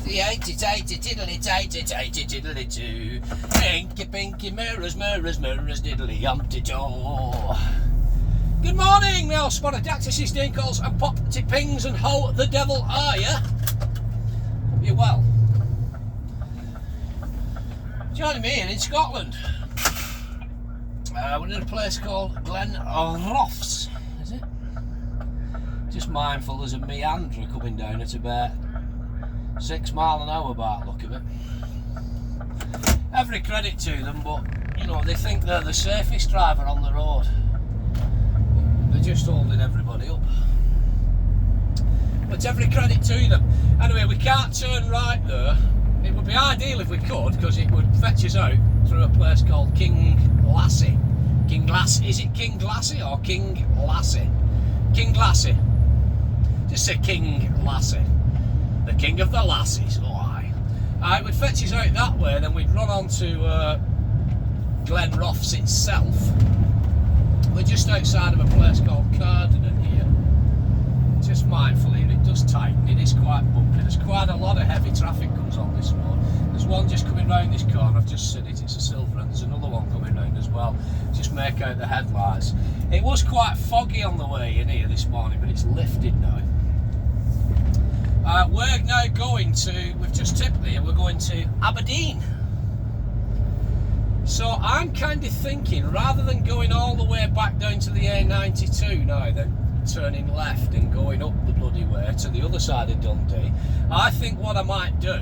tiddly-tay-tiddly-tay-tiddly-too. Pinky mirrors, mirrors, mirrors, diddly-umpty-doo. Good morning, my old spotted dactysis, dinkles and pop-ty pings, and how the devil are you? Hope you're well. Joining me here in Scotland. We're in a place called Glenrothes, is it? Just mindful there's a meander coming down at about 6 miles an hour by the look of it. Every credit to them, but you know, they think they're the safest driver on the road. They're just holding everybody up. But every credit to them. Anyway, we can't turn right there. It would be ideal if we could, because it would fetch us out through a place called Kinglassie. Is it Kinglassie or King Lassie? Kinglassie. Just say Kinglassie. The king of the lassies. Oh aye. It would fetch us out that way, then we'd run on to Glenrothes itself. We're just outside of a place called Cardinal here. Just mindful here, it does tighten, it is quite bumpy. There's quite a lot of heavy traffic comes on this road. There's one just coming round this corner, I've just seen it, it's a silver, and there's another one coming round as well. Just make out the headlights. It was quite foggy on the way in here this morning, but it's lifted now. We're now going to, we've just tipped here, we're going to Aberdeen. So I'm kind of thinking, rather than going all the way back down to the A92 now, then turning left and going up the bloody way to the other side of Dundee, I think what I might do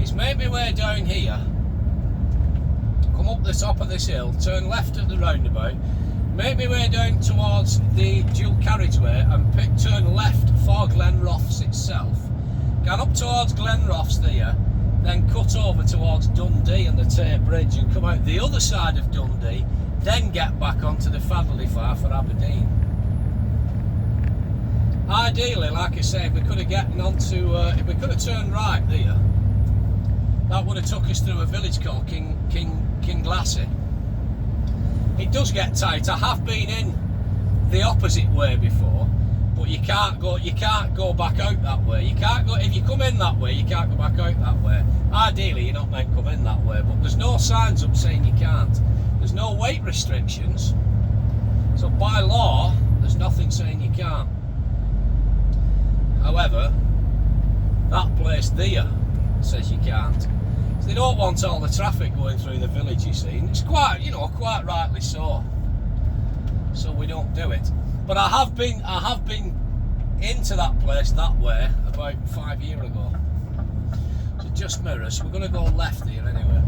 is make my way down here, come up the top of this hill, turn left at the roundabout, make my way down towards the dual carriageway and turn left for Glenrothes itself, get up towards Glenrothes there, then cut over towards Dundee and the Tay Bridge and come out the other side of Dundee, then get back onto the Fadley-Far for Aberdeen. Ideally, like I say, if we could have gotten onto, if we could have turned right there, that would have took us through a village called Kinglassie. It does get tight. I have been in the opposite way before, but you can't go back out that way. You can't go, if you come in that way, you can't go back out that way. Ideally, you're not meant to come in that way, but there's no signs up saying you can't. There's no weight restrictions, so by law, there's nothing saying you can't. However, that place there says you can't. So they don't want all the traffic going through the village, you see. And it's quite, you know, quite rightly so. So we don't do it. But I have been into that place that way about 5 years ago. So just mirrors. We're going to go left here anyway.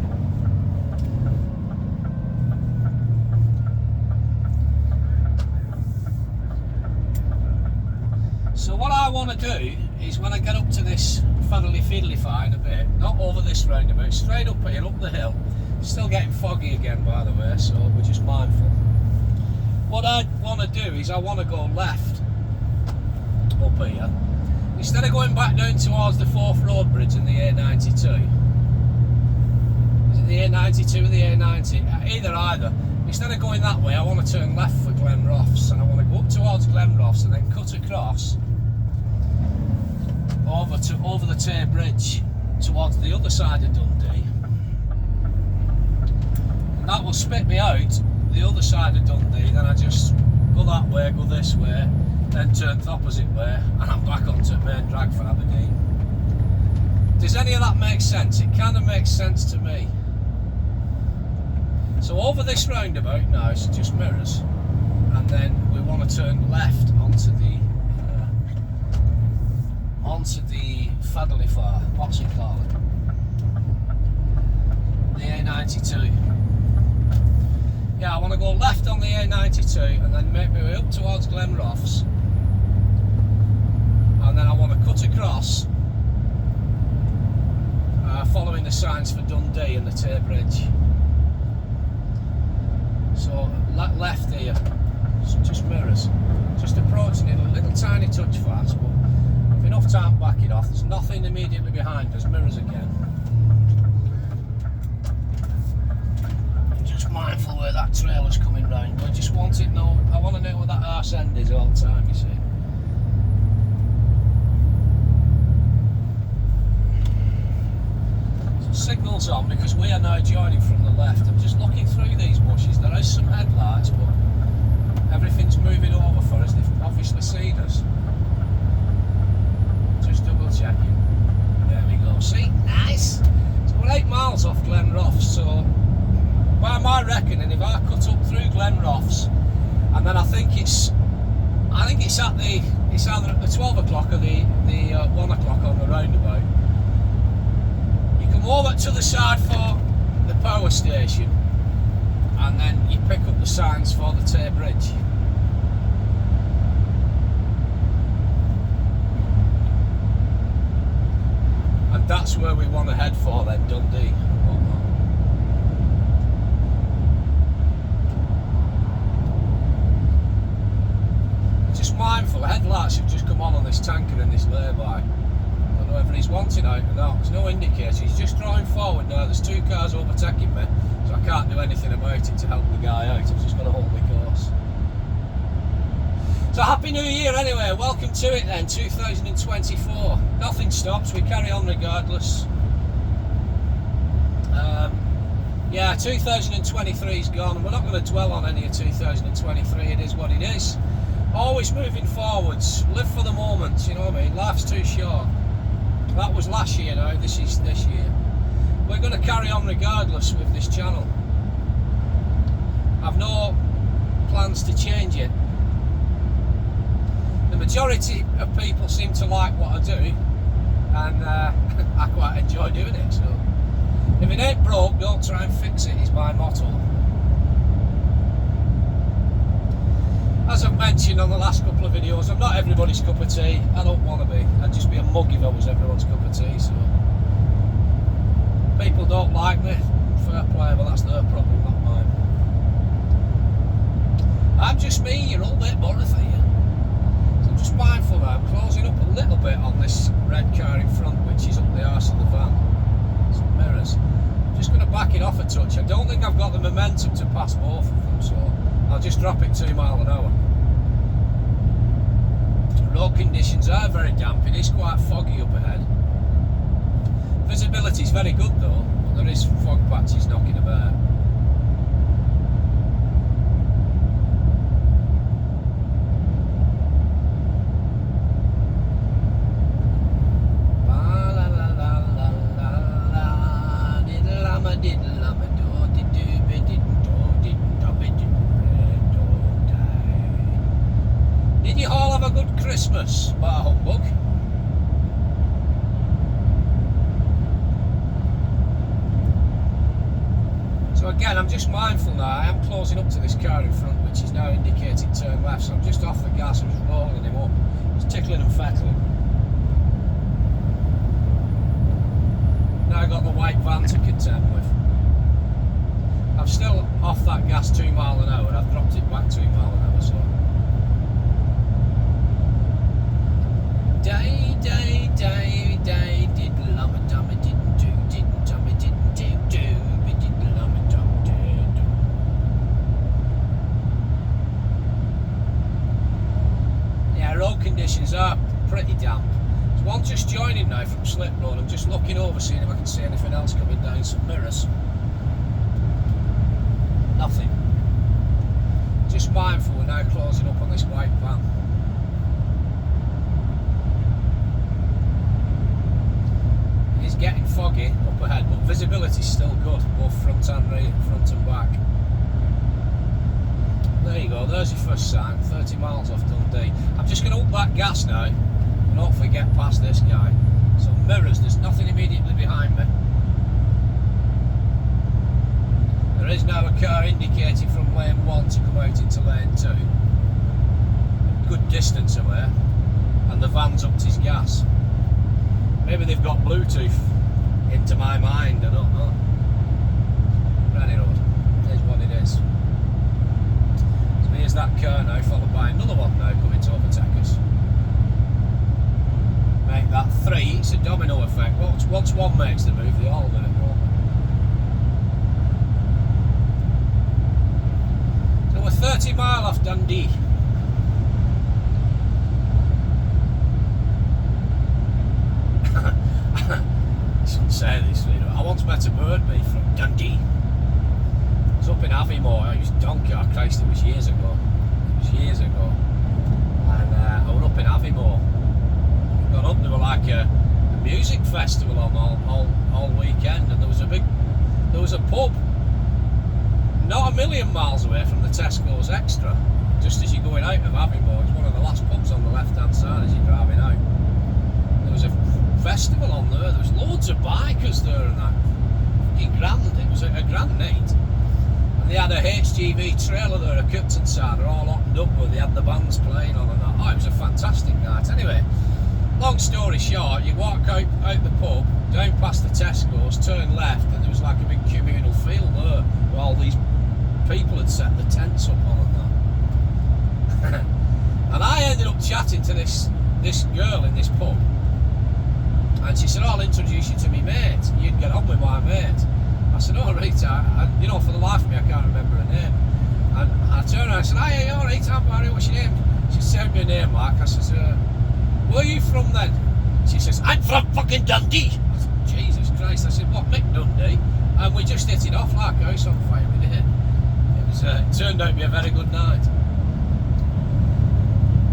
So what I want to do is, when I get up to this Fadley-Far in a bit, not over this roundabout, straight up here, up the hill. Still getting foggy again, by the way, so we're just mindful. What I want to do is I want to go left up here. Instead of going back down towards the Forth Road Bridge and the A92. Is it the A92 or the A90? Either. Instead of going that way, I want to turn left for Glenrothes, and I want to go up towards Glenrothes and then cut across over the Tay Bridge towards the other side of Dundee. And that will spit me out the other side of Dundee, then I just go that way, go this way, then turn the opposite way, and I'm back onto main drag for Aberdeen. Does any of that make sense? It kind of makes sense to me. So over this roundabout now, it's just mirrors, and then we want to turn left onto the Fadley-Far, what's it called? The A92. Yeah, I want to go left on the A92 and then make my way up towards Glenrothes, and then I want to cut across, following the signs for Dundee and the Tay Bridge. So left here, so just mirrors, just approaching it a little tiny touch fast, but with enough time to back it off. There's nothing immediately behind us, mirrors again. Just mindful where that trailer's coming round, but I just want it know, I want to know where that arse end is all the time, you see. miles on because we are now joining from the left. I'm just looking through these bushes. There is some headlights, but everything's moving over for us. They've obviously seen us. Just double checking. There we go. See? Nice. So we're 8 miles off Glenrothes. So by my reckoning, if I cut up through Glenrothes, and then I think it's either at the 12 o'clock or the 1 o'clock on the roundabout. You come over to the side for the power station, and then you pick up the signs for the Tay Bridge. And that's where we want to head for then, Dundee. Just mindful, headlights have just come on this tanker in this lay-by. I don't know whether he's wanting out or not. There's no indicator. He's just drawing forward now. There's 2 cars overtaking me, so I can't do anything about it to help the guy out. I've just got to hold my course. So Happy New Year anyway. Welcome to it then, 2024. Nothing stops. We carry on regardless. Yeah, 2023's gone, and we're not going to dwell on any of 2023. It is what it is. Always moving forwards, live for the moment, you know what I mean? Life's too short. That was last year now, this is this year. We're going to carry on regardless with this channel. I've no plans to change it. The majority of people seem to like what I do, and I quite enjoy doing it. So if it ain't broke, don't try and fix it, is my motto. As I've mentioned on the last couple of videos, I'm not everybody's cup of tea. I don't want to be. I'd just be a mug if I was everyone's cup of tea. So people don't like me, fair play, but that's their problem, not mine. I'm just me, you're all bit more for you. So I'm just mindful that I'm closing up a little bit on this red car in front, which is up the arse of the van. Some mirrors. I'm just going to back it off a touch. I don't think I've got the momentum to pass both of them, so I'll just drop it 2 miles an hour. Road conditions are very damp. It is quite foggy up ahead. Visibility is very good though, but there is fog patches knocking about. Did you all have a good Christmas, bar humbug? So again, I'm just mindful now. I am closing up to this car in front, which is now indicating turn left. So I'm just off the gas and just rolling him up. Just tickling and fettling. Now I've got the white van to contend with. I'm still off that gas 2 miles an hour. I've dropped it back 2 miles an hour, so. Day, day, day, day, diddle lumma dumma didn't do, didn't dumma didn't do, diddle lumma dum did. Yeah, road conditions are pretty damp. There's one just joining now from Slip Road. I'm just looking over, seeing if I can see anything else coming down. Some mirrors. Nothing. Just mindful, we're now closing up on this white van. It's getting foggy up ahead, but visibility's still good, both front and rear, front and back. There you go, there's your first sign, 30 miles off Dundee. I'm just going to up that gas now, and hopefully get past this guy. So mirrors, there's nothing immediately behind me. There is now a car indicating from lane 1 to come out into lane 2. A good distance away, and the van's upped his gas. Maybe they've got Bluetooth into my mind, I don't know. Ready road, it is what it is. So here's that car now, followed by another one now coming to overtake us. Make that 3, it's a domino effect. Once one makes the move, they all do it, won't they? So we're 30 miles off Dundee. say this, you know, I once met a birdbee from Dundee. It was up in Aviemore. It was donkey, oh Christ, it was years ago. It was years ago. And I was up in Aviemore. Got up, there were like a music festival on all weekend, and there was a pub not a million miles away from the Tesco's Extra, just as you're going out of Aviemore. It's one of the last pubs on the left hand side as you're driving out. There was a festival on there. There was loads of bikers there and that. Fucking grand. It was a grand night. And they had a HGV trailer there, a curtain side, all opened up where they had the bands playing on and that. Oh, it was a fantastic night. Anyway, long story short, you walk out the pub, down past the Tesco's, turn left, and there was like a big communal field there where all these people had set the tents up on and that. And I ended up chatting to this girl in this pub, and she said, oh, I'll introduce you to me mate, you'd get on with my mate. I said, oh right, you know, for the life of me I can't remember her name. And I turned around and I said, hey, all right, I'm Barry, what's your name? She said me a name, like. I said, where are you from then? She says, I'm from fucking Dundee. I said, Jesus Christ. I said, what, Mick Dundee? And we just hit it off like a house on fire, we did. It turned out to be a very good night.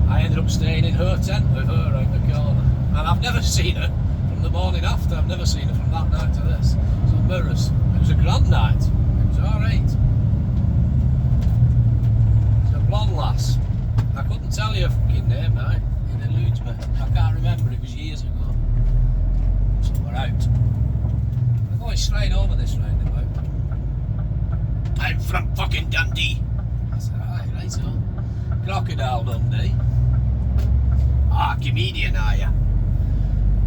I ended up staying in her tent with her around the corner. And I've never seen her from the morning after. I've never seen her from that night to this. So mirrors. It was a grand night. It was alright. It's a blonde lass. I couldn't tell you her fucking name now. It eludes me. I can't remember. It was years ago. So we're out. I'm going straight over this roundabout. I'm from fucking Dundee. I said, alright, right so. Crocodile Dundee. Ah, comedian are ya?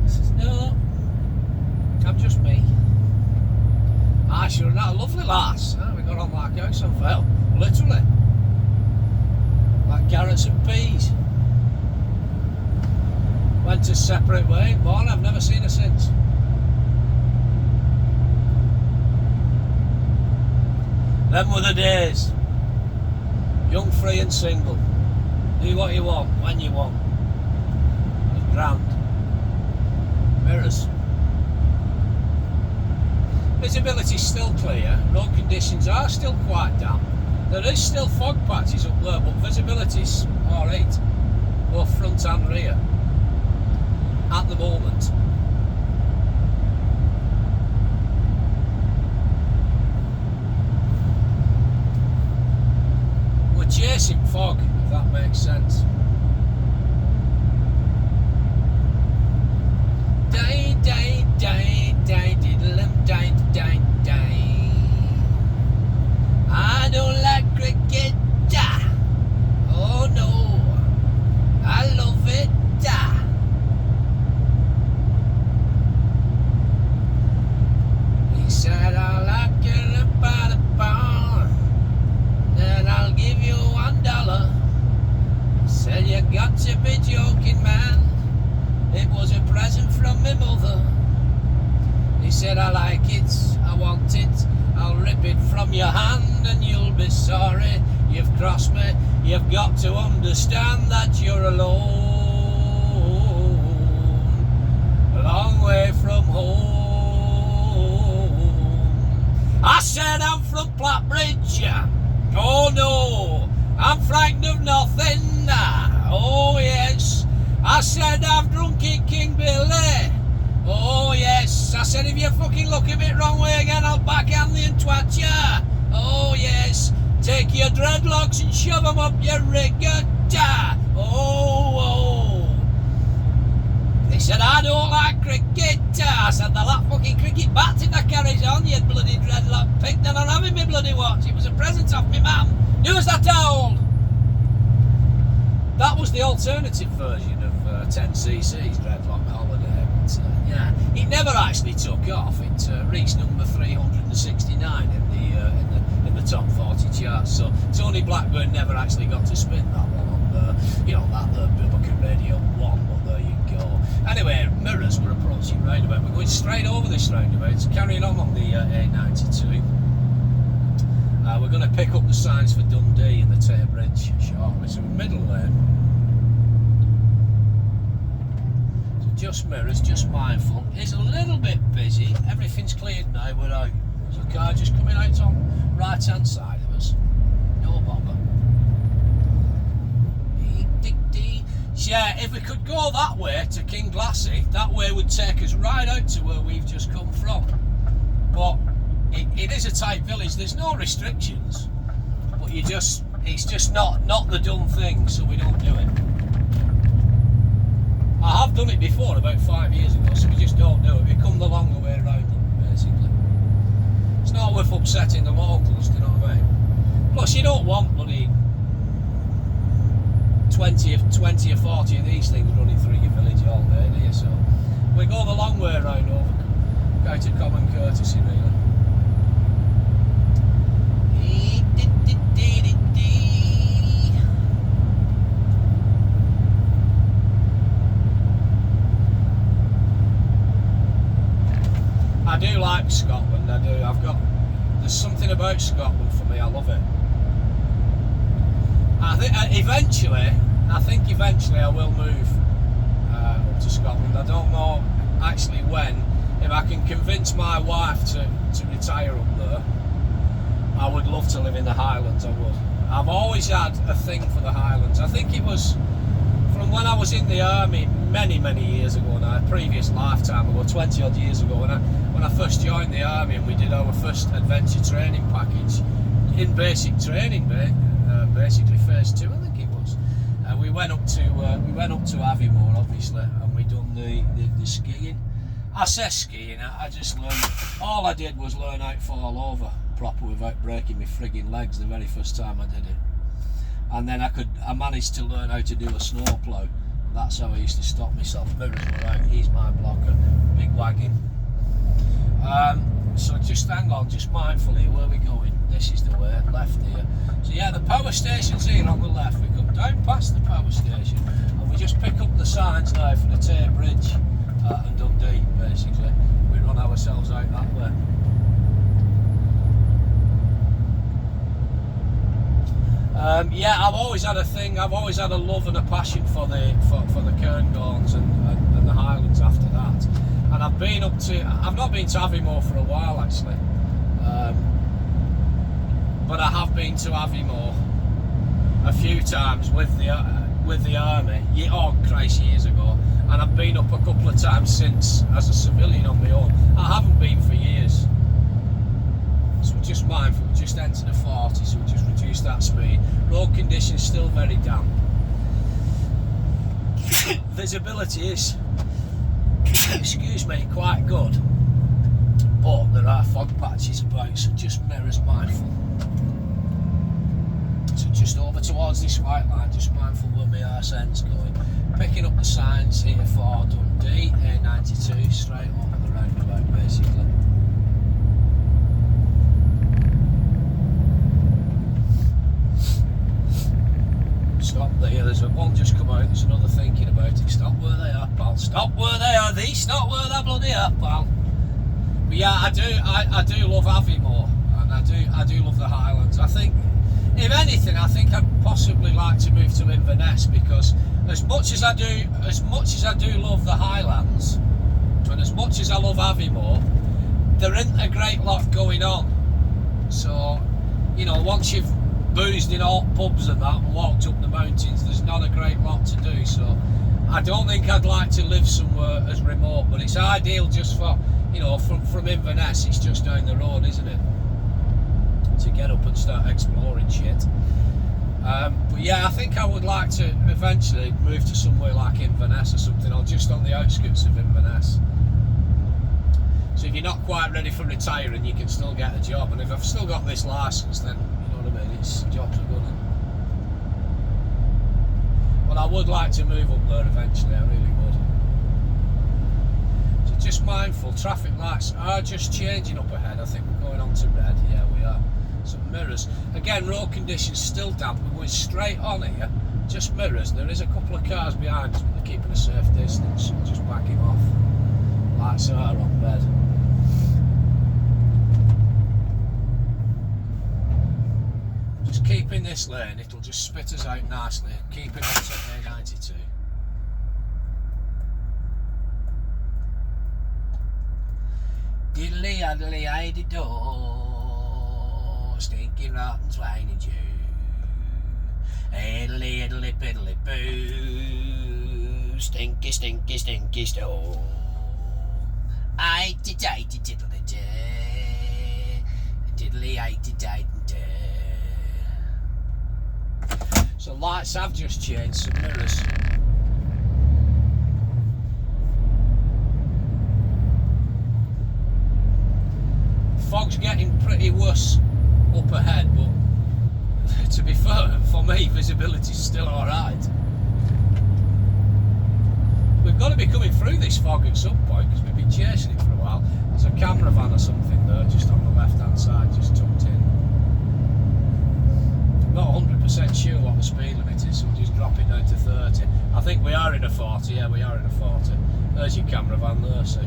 I says, no, I'm just me. Ah, sure, not a lovely lass. Ah, we got on like house on fire. Literally. Like carrots and peas. Went a separate way, born, I've never seen her since. Them were the days. Young, free and single. Do what you want, when you want. It was grand. Mirrors. Visibility's still clear, road conditions are still quite damp. There is still fog patches up there, but visibility's alright. Both front and rear. At the moment. We're chasing fog, if that makes sense. Die, die, die, die, diddle-em, die, die, die. I don't like cricket, oh no, I love it, He said, I like it by the pound, then I'll give you $1. Said, you got to be joking, man. It was a present from my mother. He said, I like it, I want it, I'll rip it from your hand and you'll be sorry you've crossed me. You've got to understand that you're alone, a long way from home. I said, I'm from Plattbridge. Oh no, I'm frightened of nothing. Oh yes. I said, I've drunk it, King Billy. Oh yes. I said, if you fucking look a bit wrong way again, I'll backhand you and twat ya. Oh yes. Take your dreadlocks and shove them up your rigger. Oh, oh. They said, I don't like cricket. I said, they'll that fucking cricket bat if that carries on, you bloody dreadlock pig. They're not having me bloody watch. It was a present off me mum. Who's that old? That was the alternative version of 10cc's Dreadlock Holiday, but yeah, it never actually took off. It reached number 369 in the top 40 charts. So Tony Blackburn never actually got to spin that one on the, you know, that the Biblical Radio 1. But there you go. Anyway, mirrors, we're approaching roundabout. We're going straight over this roundabout. It's carrying on the A92. We're going to pick up the signs for Dundee and the Tay Bridge shortly. So middle lane. So just mirrors, just mindful. It's a little bit busy. Everything's cleared now. We're out. There's a car just coming out on right hand side of us. No bother. Yeah, if we could go that way to Kinglassy, that way would take us right out to where we've just come from. But it is a tight village. There's no restrictions. But it's just not the done thing, so we don't do it. I have done it before about 5 years ago, so we just don't do it. We come the longer way around them, basically. It's not worth upsetting the locals, do you know what I mean? Plus, you don't want bloody 20 or 40 of these things running through your village all day, do you? So we go the long way around over, out of common courtesy, really. I do like Scotland, I do. There's something about Scotland for me, I love it. I think eventually I will move up to Scotland. I don't know actually when. If I can convince my wife to retire up there, I would love to live in the Highlands, I would. I've always had a thing for the Highlands. I think it was from when I was in the army many years ago now, a previous lifetime ago, 20 odd years ago, when I first joined the army and we did our first adventure training package in basic training, basically phase 2 I think it was. We went up to Aviemore obviously, and we done the skiing. I say skiing, I just learned, all I did was learn how to fall over proper without breaking my frigging legs the very first time I did it. And then I managed to learn how to do a snow plough. That's how I used to stop myself. Mirrors were out, he's my blocker, big wagon. So just hang on, just mindfully, where are we going? This is the way, left here. So yeah, the power station's here on the left. We come down past the power station and we just pick up the signs now for the Tay Bridge and Dundee, basically. We run ourselves out that way. Yeah, I've always had a love and a passion for the Cairngorms and the Highlands after that. And I've not been to Aviemore for a while actually, but I have been to Aviemore a few times with the army, years ago, and I've been up a couple of times since as a civilian on my own. I haven't been for years. So we're just mindful, we just entered the 40, so we just reduced that speed. Road conditions still very damp. Visibility is, excuse me, quite good, but there are fog patches about, so just mirrors mindful. So just over towards this white line, just mindful where my arse end's going. Picking up the signs here for Dundee, A92, straight over the roundabout basically. Stop there, there's one just come out, there's another thinking about it. Stop where they are, pal. Stop where they are, these stop where they bloody are, pal. But yeah, I do love Aviemore, and I do love the Highlands. I think, if anything, I think I'd possibly like to move to Inverness, because as much as I do love the Highlands, and as much as I love Aviemore, there isn't a great lot going on. So, you know, once you've boozed in all pubs and that and walked up the mountains, there's not a great lot to do. So I don't think I'd like to live somewhere as remote, but it's ideal just for, you know, from Inverness, it's just down the road, isn't it, to get up and start exploring shit. But yeah, I think I would like to eventually move to somewhere like Inverness or something, or just on the outskirts of Inverness. So if you're not quite ready for retiring, you can still get a job, and if I've still got this licence, then jobs are good. But I would like to move up there eventually, I really would. So just mindful, traffic lights are just changing up ahead. I think we're going on to red, yeah we are. Some mirrors. Again, road conditions still damp, we're going straight on here, just mirrors. There is a couple of cars behind us, but they're keeping a safe distance, so we'll just back him off. Lights are on red. Just keep in this lane, it'll just spit us out nicely, keeping on to A92. Diddly addly idly do, stinking rotten swine Jew. Idly idly piddly boo, stinky stinky stinky stew. Itty tighty tiddly day, diddly itty tighty day. So lights have just changed, some mirrors. Fog's getting pretty worse up ahead, but to be fair, for me, visibility's still alright. We've got to be coming through this fog at some point because we've been chasing it for a while. There's a camera van or something there just on the left hand side, just tucked in. I'm not 100% sure what the speed limit is, so we'll just drop it down to 30. I think we are in a 40, yeah, we are in a 40. There's your camera van there, see.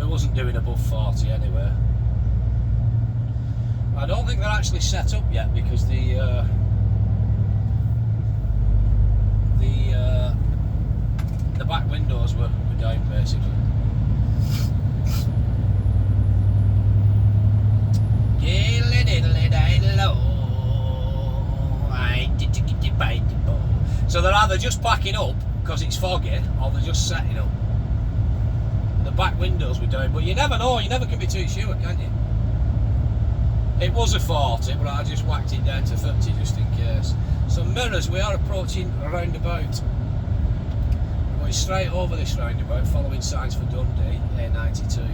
Wasn't doing above 40 anyway. I don't think they're actually set up yet because the back windows were down basically. So they're either just packing up because it's foggy or they're just setting up. The back windows were down, but you never know, you never can be too sure, can you? It was a 40, but I just whacked it down to 30 just in case. So mirrors, we are approaching a roundabout. We're going straight over this roundabout, following signs for Dundee, A92.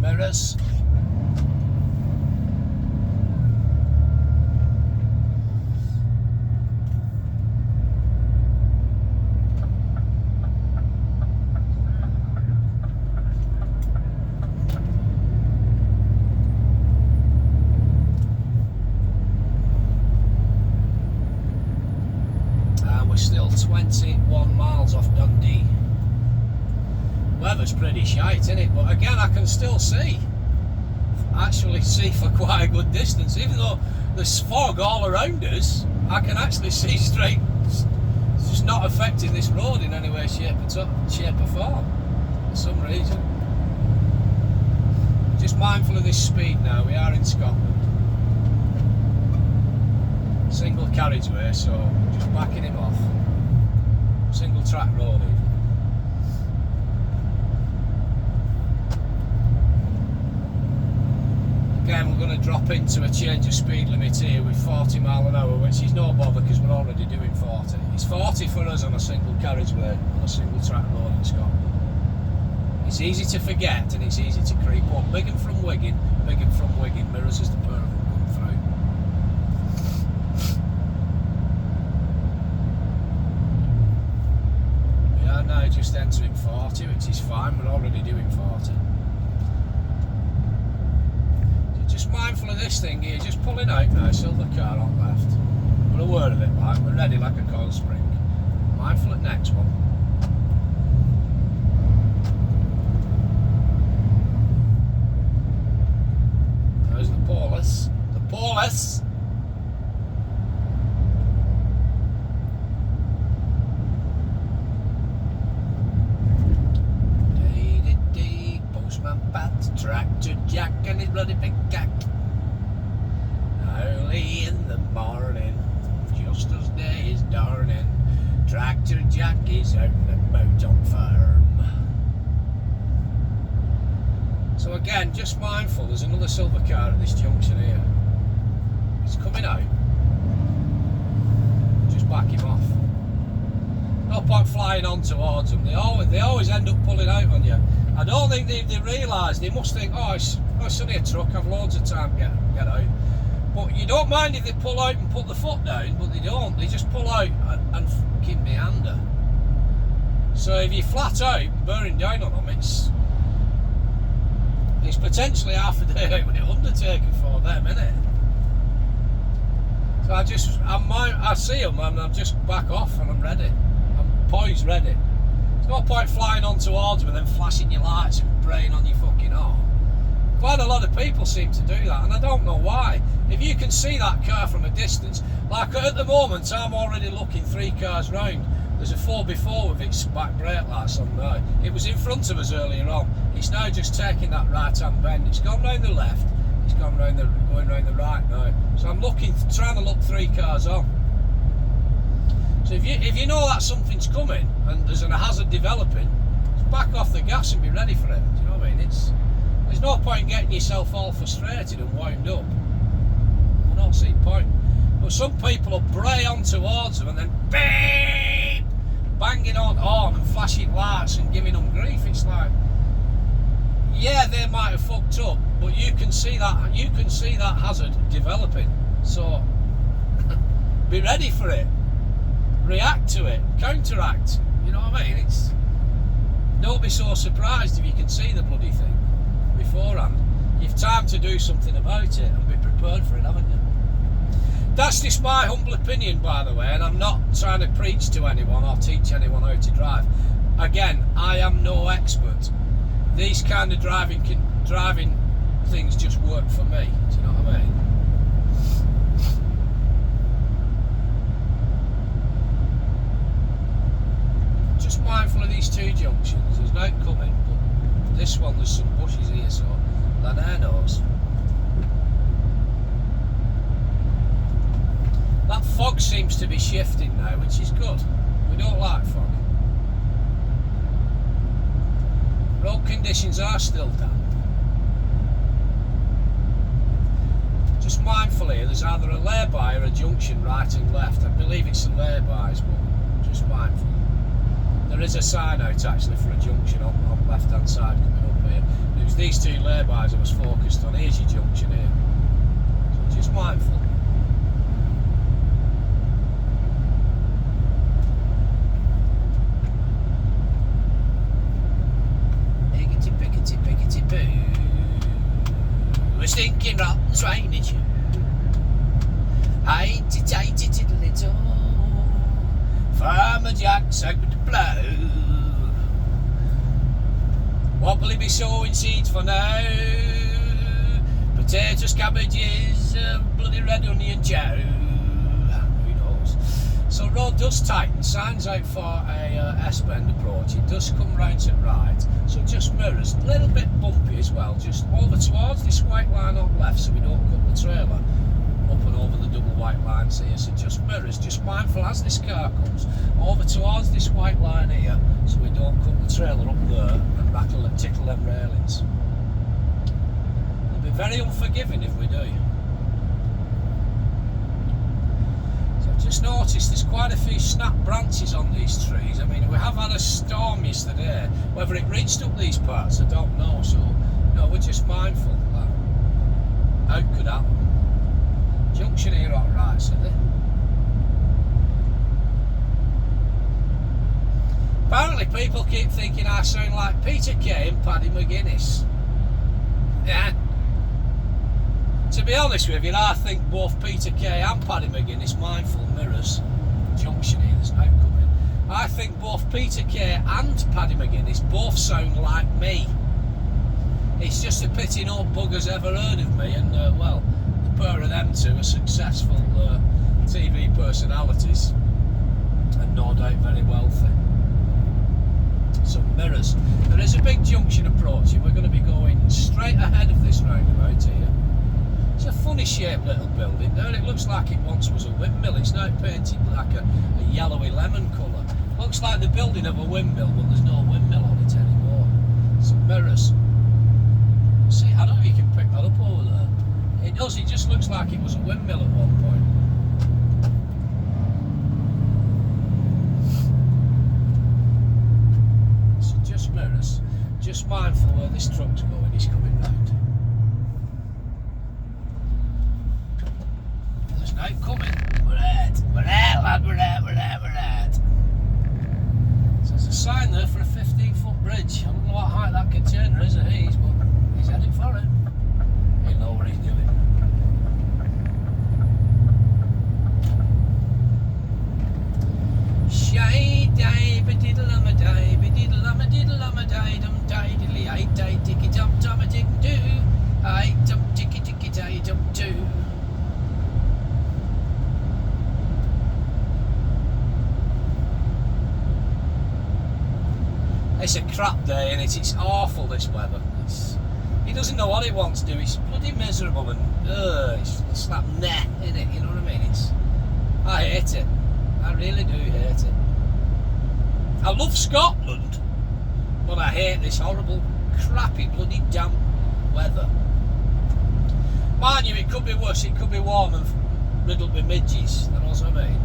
Mirrors. And we're still 21 miles off Dundee. Weather's pretty shite, isn't it? But again, I can still see. Actually see for quite a good distance. Even though there's fog all around us, I can actually see straight. It's just not affecting this road in any way, shape or form. For some reason. Just mindful of this speed now. We are in Scotland. Single carriageway, so just backing it off. Single track road even. Again, we're going to drop into a change of speed limit here with 40 mile an hour, which is no bother because we're already doing 40. It's 40 for us on a single carriageway, on a single track road in Scotland. It's easy to forget and it's easy to creep up. Bigham from Wigan, mirrors as the pair of them come through. We are now just entering 40, which is fine, we're already doing 40. Just mindful of this thing here, just pulling out now, silver car on left. We're aware of it, right? We're ready like a coil spring. Mindful at next one. There's the Paulus. The Paulus! Postman Pat, tractor Jack and his bloody big cack. Early in the morning, just as day is dawning, tractor Jack is out and about on farm. So again, just mindful, there's another silver car at this junction here. It's coming out. Just back him off. No point flying on towards them. They always end up pulling out on you. I don't think they realise. They must think, oh, it's only a truck, I've loads of time to get out. But you don't mind if they pull out and put the foot down, but they don't. They just pull out and fucking meander. So if you're flat out, bearing down on them, It's potentially half a day out with it undertaking for them, innit? So I see them and I just back off and I'm ready. I'm poised ready. There's no point flying on towards them and then flashing your lights and praying on your fucking arm. Quite a lot of people seem to do that, and I don't know why. If you can see that car from a distance, like at the moment, I'm already looking 3 cars round. There's a 4x4 with its back brake lights on there. It was in front of us earlier on. It's now just taking that right-hand bend. It's gone round the left. It's going round the right now. So I'm trying to look 3 cars on. So if you know that something's coming and there's a hazard developing, just back off the gas and be ready for it. Do you know what I mean? There's no point getting yourself all frustrated and wound up. I don't see the point. But some people will bray on towards them and then beep, banging on and flashing lights and giving them grief. It's like, yeah, they might have fucked up, but you can see that hazard developing. So be ready for it. React to it. Counteract. You know what I mean? Don't be so surprised if you can see the bloody thing beforehand. You've time to do something about it and be prepared for it, haven't you? That's just my humble opinion, by the way, and I'm not trying to preach to anyone or teach anyone how to drive. Again, I am no expert. These kind of driving things just work for me. Do you know what I mean? Just mindful of these 2 junctions. There's no coming, but this one there's some bushes here, so that air knows. That fog seems to be shifting now, which is good. We don't like fog. Road conditions are still damp. Just mindful here, there's either a lay-by or a junction right and left. I believe it's the lay-bys, but just mindful. There is a sign out actually for a junction on the left hand side coming up here. It was these 2 lay-bys I was focused on. Here's your junction here. So just mindful. We're stinking rotten swine at you. Highty tighty tiddly toe. Farmer Jack's out with the plough. What will he be sowing seeds for now? Potatoes, cabbages, bloody red onion chow. Who knows? So road does tighten. Signs out for a S-bend approach. It does come round to right. So just mirrors, a little bit bumpy as well, just over towards this white line on left so we don't cut the trailer up and over the double white lines here. So just mirrors, just mindful as this car comes over towards this white line here so we don't cut the trailer up there and rattle and tickle them railings. They'll be very unforgiving if we do. Just noticed there's quite a few snap branches on these trees. I mean, we have had a storm yesterday. Whether it reached up these parts, I don't know. So, no, we're just mindful that how could happen. Junction here, all right, so apparently, people keep thinking I sound like Peter Kay and Paddy McGuinness. Yeah. To be honest with you, I think both Peter Kay and Paddy McGuinness, mindful mirrors, junction here, there's no coming. I think both Peter Kay and Paddy McGuinness both sound like me. It's just a pity no bugger's ever heard of me, and well, the pair of them 2 are successful TV personalities, and no doubt very wealthy. Some mirrors. There is a big junction approaching. We're going to be going straight ahead of this roundabout here. It's a funny shaped little building there. It looks like it once was a windmill. It's now painted like a yellowy lemon colour. Looks like the building of a windmill, but there's no windmill on it anymore. Some mirrors. See, I don't know if you can pick that up over there. It does, it just looks like it was a windmill at one point. So just mirrors. Just mindful where this truck's going, he's coming round. Right, coming. We're out, lad, we're out. So there's a sign there for a 15-foot bridge. I don't know what height that container is, but he's heading for day dum day diddly ay day dicky dum dum a dick do ay dum dicky dicky day dum do. It's a crap day and it's awful, this weather. He doesn't know what he wants to do. It's bloody miserable and it's like meh, innit? You know what I mean? I hate it. I really do hate it. I love Scotland, but I hate this horrible, crappy, bloody damp weather. Mind you, it could be worse. It could be warm and riddled with midges. You know what I mean?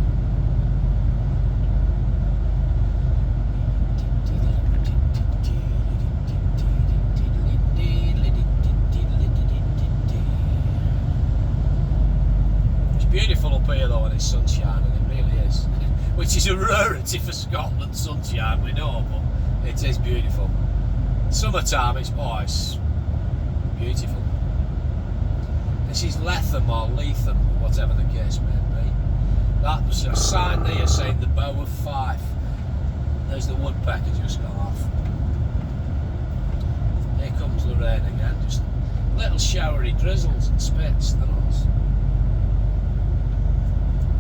Beautiful up here though, and it's sunshine, and it really is. Which is a rarity for Scotland, sunshine, we know, but it is beautiful. Summertime, it's beautiful. This is Letham or Leatham, whatever the case may be. That was a sign there saying the bow of Fife. There's the woodpecker just gone off. Here comes the rain again, just little showery drizzles and spits, that was.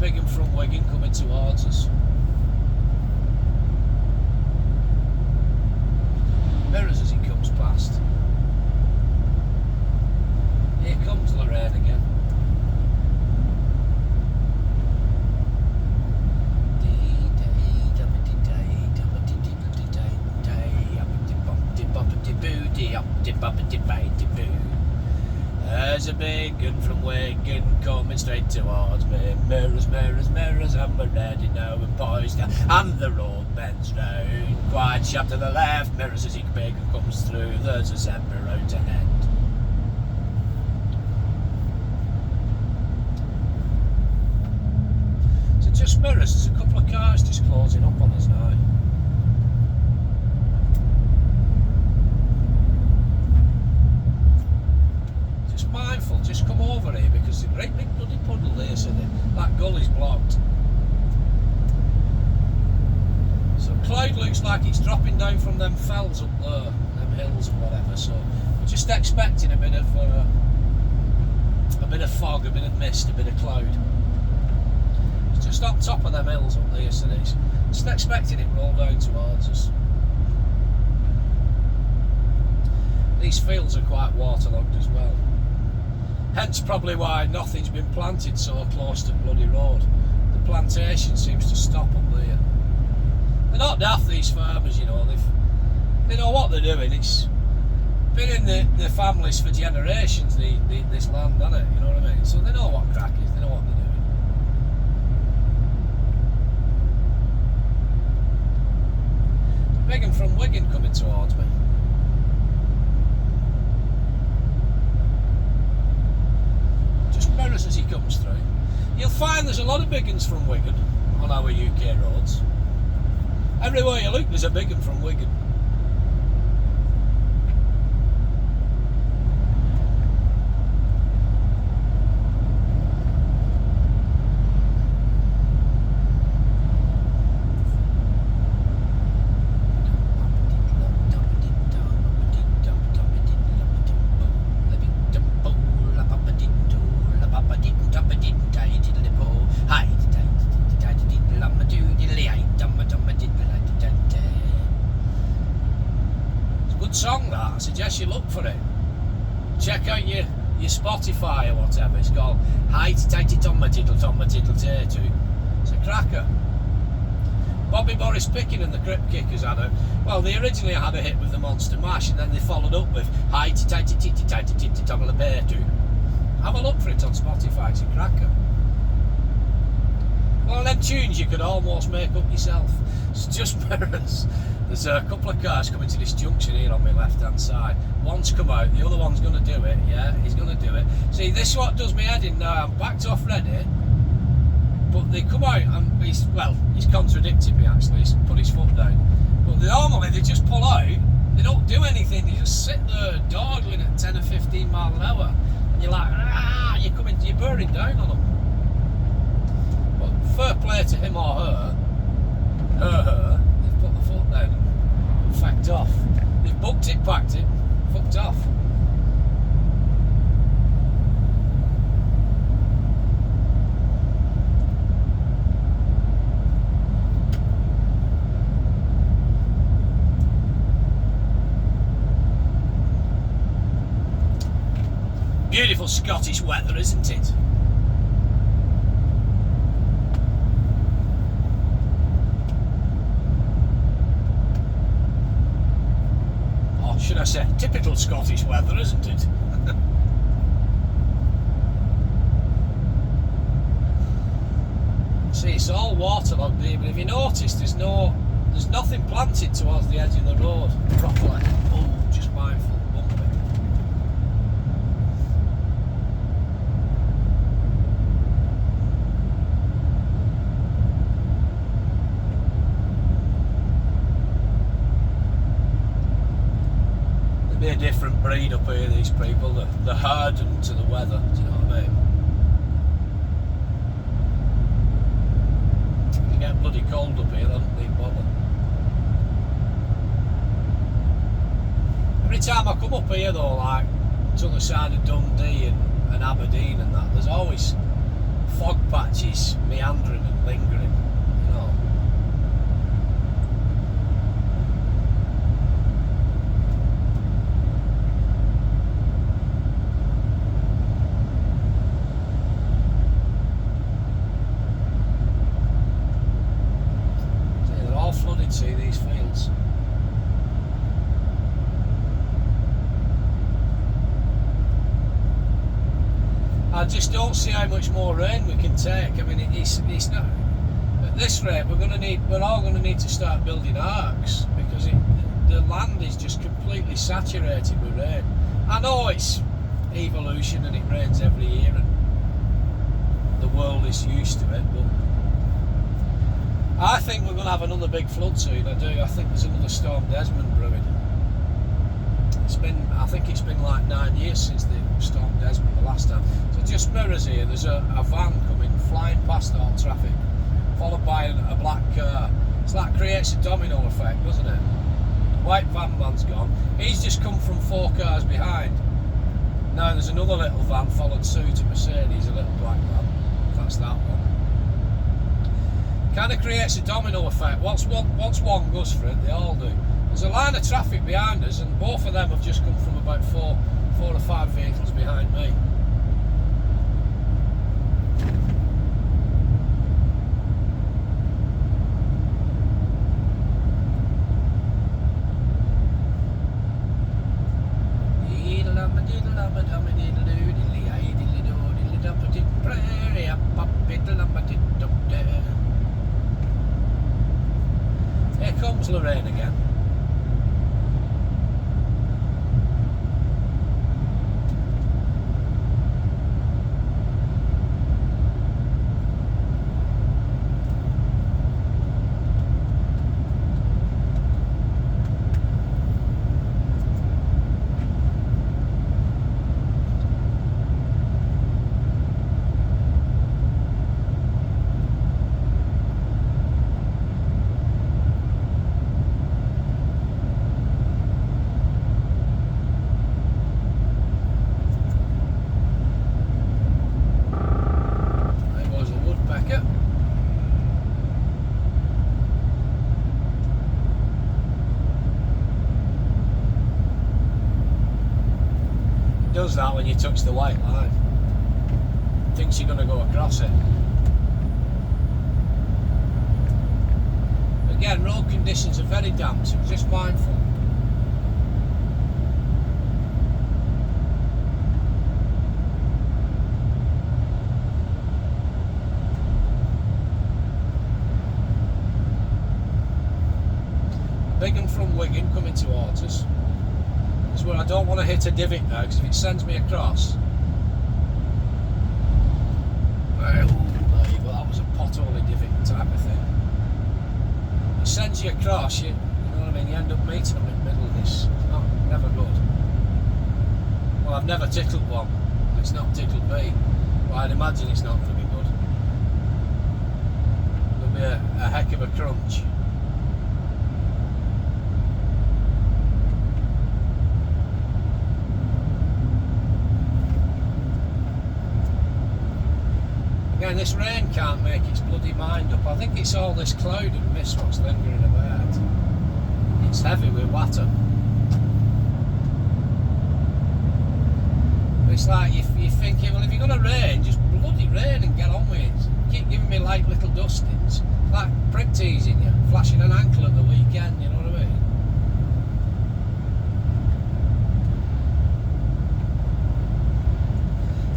Big and from Wigan coming towards us. Mirrors as he comes past. Here comes Lorraine again. There's a big un from Wigan coming straight towards me. Mirrors, mirrors, mirrors, and we're ready now and poised down. And the road bends round, quite sharp to the left. Mirrors as he big and comes through. There's a zebra out ahead. So just mirrors, there's a couple of cars just closing up on us now. Mindful, just come over here because the great big bloody puddle there, so that gully's blocked. So cloud looks like it's dropping down from them fells up there, them hills or whatever. So we're just expecting a bit of fog, a bit of mist, a bit of cloud. It's just on top of them hills up there, so it's just expecting it roll down towards us. These fields are quite waterlogged as well. Hence probably why nothing's been planted so close to the bloody road. The plantation seems to stop up there. They're not daft, these farmers, you know. They know what they're doing. It's been in their families for generations, this land, hasn't it? You know what I mean? So they know what crack is, they know what they're doing. Big and from Wigan coming towards me. Mirrors as he comes through. You'll find there's a lot of big uns from Wigan on our UK roads. Everywhere you look there's a big un from Wigan. Song that, I suggest you look for it. Check out your Spotify or whatever. It's called Heighty Tighty Tomma Tiddle Tato. It's a cracker. Bobby Boris Picking and the Crypt Kickers had a, well, they originally had a hit with the Monster Mash and then they followed up with Heighty Tighty Titty Tighty Titty Tomma Tato. Have a look for it on Spotify, it's a cracker. Well, them tunes you could almost make up yourself. It's just mirrors. There's a couple of cars coming to this junction here on my left hand side. One's come out, the other one's going to do it, yeah, he's going to do it. See, this is what does me head in now. I'm backed off ready, but they come out and he's contradicted me actually, he's put his foot down. But normally they just pull out, they don't do anything, they just sit there dawdling at 10 or 15 mile an hour. And you're like, you're bearing down on them. But fair play to him or her, they've put the foot down and fact off. They've booked it, packed it, fucked off. Beautiful Scottish weather, isn't it? Or should I say, typical Scottish weather, isn't it? See, it's all waterlogged here, but if you notice, there's nothing planted towards the edge of the road properly. Oh, just mindful. Be a different breed up here, these people. They're hardened to the weather, do you know what I mean? You get bloody cold up here, they don't need bother. Every time I come up here though, like to the side of Dundee and Aberdeen and that, there's always fog patches meandering and lingering, you know. See these fields. I just don't see how much more rain we can take. I mean, it's not at this rate. We're all going to need to start building arcs because the land is just completely saturated with rain. I know it's evolution and it rains every year and the world is used to it, but I think we're going to have another big flood soon. I do. I think there's another Storm Desmond brewing. I think it's been like 9 years since the Storm Desmond the last time. So just mirrors here. There's a van coming, flying past all traffic, followed by a black car. It's like creates a domino effect, doesn't it? The white van man's gone. He's just come from 4 cars behind. Now there's another little van followed suit, a Mercedes, a little black van. That's that one. Kind of creates a domino effect. Once one goes for it, they all do. There's a line of traffic behind us, and both of them have just come from about four or five vehicles behind me. Here comes Lorraine again. Does that when you touch the white line. Thinks you're going to go across it. Again, road conditions are very damp, so just mindful. Big and from Wigan coming towards us. Where I don't want to hit a divot now, because if it sends me across, there you go, that was a potholy divot type of thing. It sends you across, you know what I mean, you end up meeting them in the middle of this. It's never good. Well, I've never tickled one, it's not tickled me, well, I'd imagine it's not going to be good. There'll be a heck of a crunch. Again, this rain can't make its bloody mind up. I think it's all this cloud and mist what's lingering about. It's heavy with water. It's like you're thinking, well, if you're going to rain, just bloody rain and get on with it. Keep giving me like little dustings, like prick teasing you, flashing an ankle at the weekend, you know what I mean?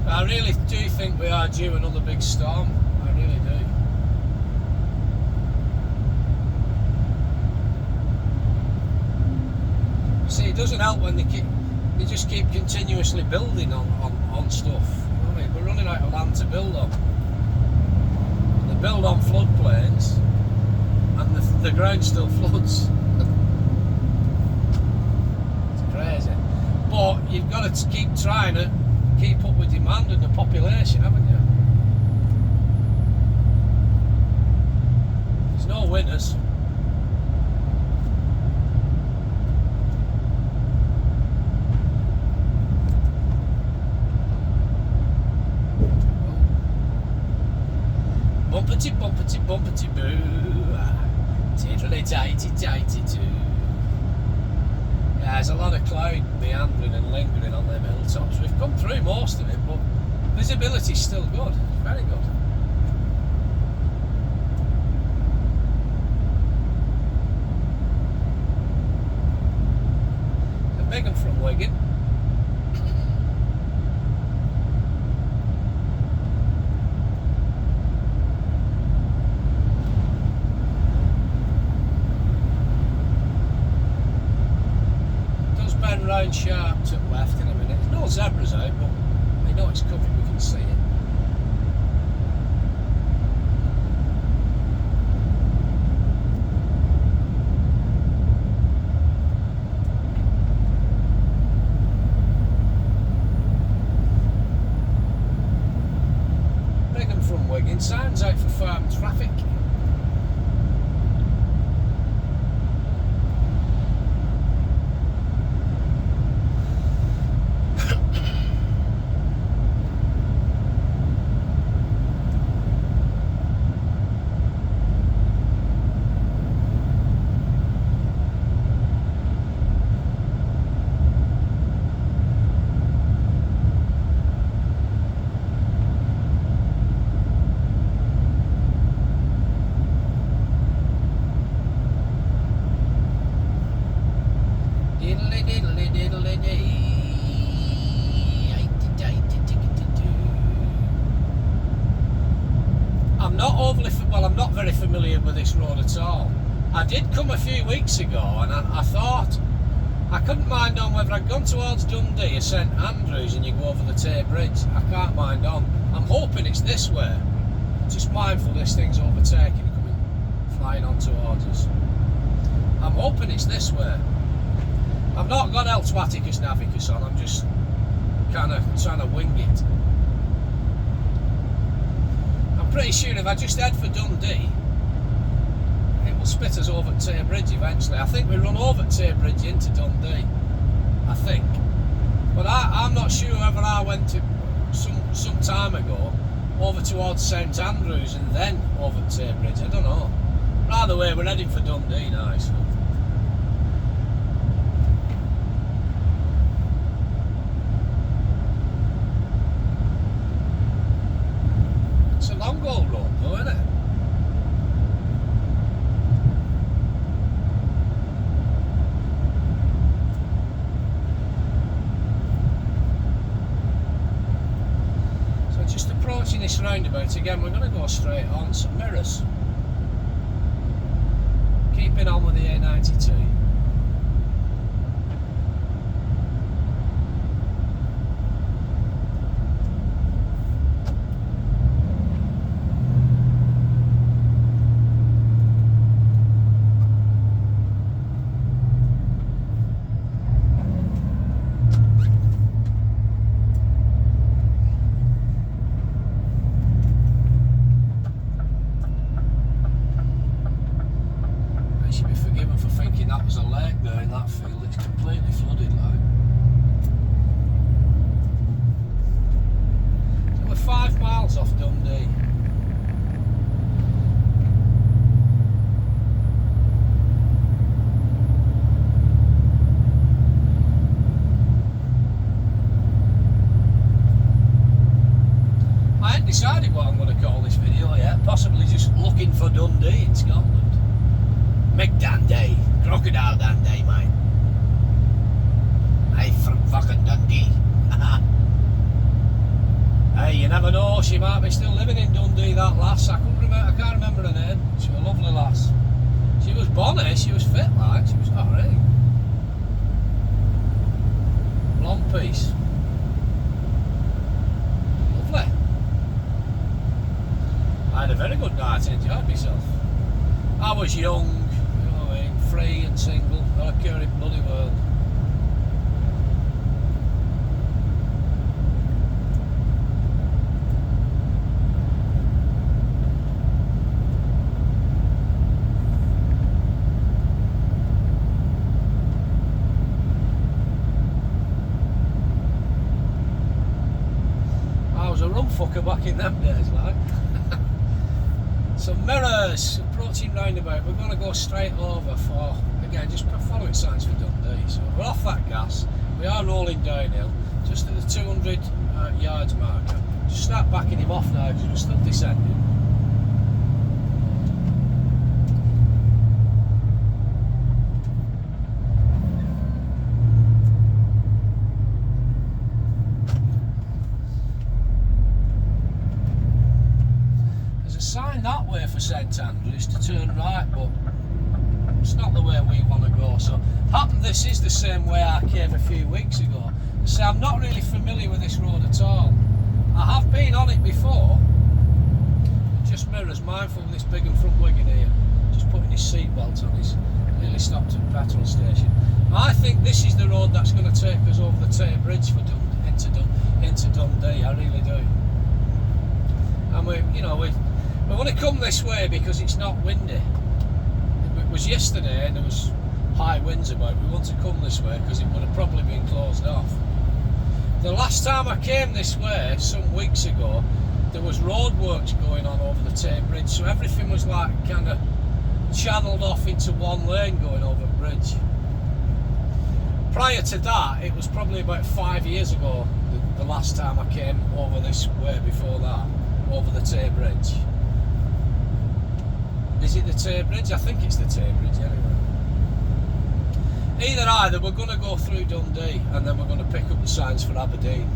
I really do think we are due another big storm. I really do. See, it doesn't help when they just keep continuously building on stuff. You know what I mean? We're running out of land to build on. They build on floodplains, and the ground still floods. It's crazy. But you've got to keep trying to keep up with demand and the population, haven't you? There's no winners. Bumpety bumpety bumpety boo, tiddly tighty tighty too. Yeah, there's a lot of cloud meandering and lingering on them hilltops. We've come through most of it, but visibility's still good, very good. A big one from Wigan. Round sharp to the left in a minute. There's no zebras out, but we know it's coming, we can see it. Brigham from Wigan, signs out for farm traffic. I'm not very familiar with this road at all. I did come a few weeks ago and I thought I couldn't mind on whether I'd gone towards Dundee or St Andrews and you go over the Tay Bridge. I can't mind on. I'm hoping it's this way. Just mindful this thing's overtaking and coming flying on towards us. I'm hoping it's this way. I've not got El Atticus Navicus on, I'm just kind of trying to wing it. I'm pretty sure if I just head for Dundee, it will spit us over at Tay Bridge eventually. I think we run over at Tay Bridge into Dundee, I think. But I'm not sure whether I went to some time ago over towards St Andrews and then over at Tay Bridge, I don't know. Either way, we're heading for Dundee now, so. It's a long old road though, isn't it? So just approaching this roundabout again, we're going to go straight on. Some mirrors. Keeping on with the A92. decided what I'm going to call this video yet. Possibly just looking for Dundee in Scotland. Big Dundee. Crocodile Dundee, mate. I'm from fucking Dundee. Hey, you never know, she might be still living in Dundee, that lass. I can't remember her name. She was a lovely lass. She was bonny, she was fit like, she was alright. Long piece. Lovely. I had a very good night, enjoyed myself. I was young, you know what I mean, free and single, not a care in bloody world. Fucker back in them days, like. Some mirrors approaching roundabout. We're going to go straight over for, again, just following signs for Dundee. So we're off that gas. We are rolling downhill, just at the 200 yards marker. Just start backing him off now because we're still descending. Sign that way for St Andrews to turn right, but it's not the way we want to go. So happen this is the same way I came a few weeks ago. So I'm not really familiar with this road at all. I have been on it before. Just mirrors, mindful of this big and front Wigan here, just putting his seatbelt on. He's nearly stopped at the petrol station. I think this is the road that's going to take us over the Tay Bridge for into Dundee. I really do. And we want to come this way because it's not windy. It was yesterday and there was high winds about. We want to come this way because it would have probably been closed off. The last time I came this way, some weeks ago, there was roadworks going on over the Tay Bridge, so everything was like kind of channeled off into one lane going over the bridge. Prior to that, it was probably about 5 years ago, the last time I came over this way before that, over the Tay Bridge. Is it the Tay Bridge? I think it's the Tay Bridge anyway. Either, we're going to go through Dundee and then we're going to pick up the signs for Aberdeen.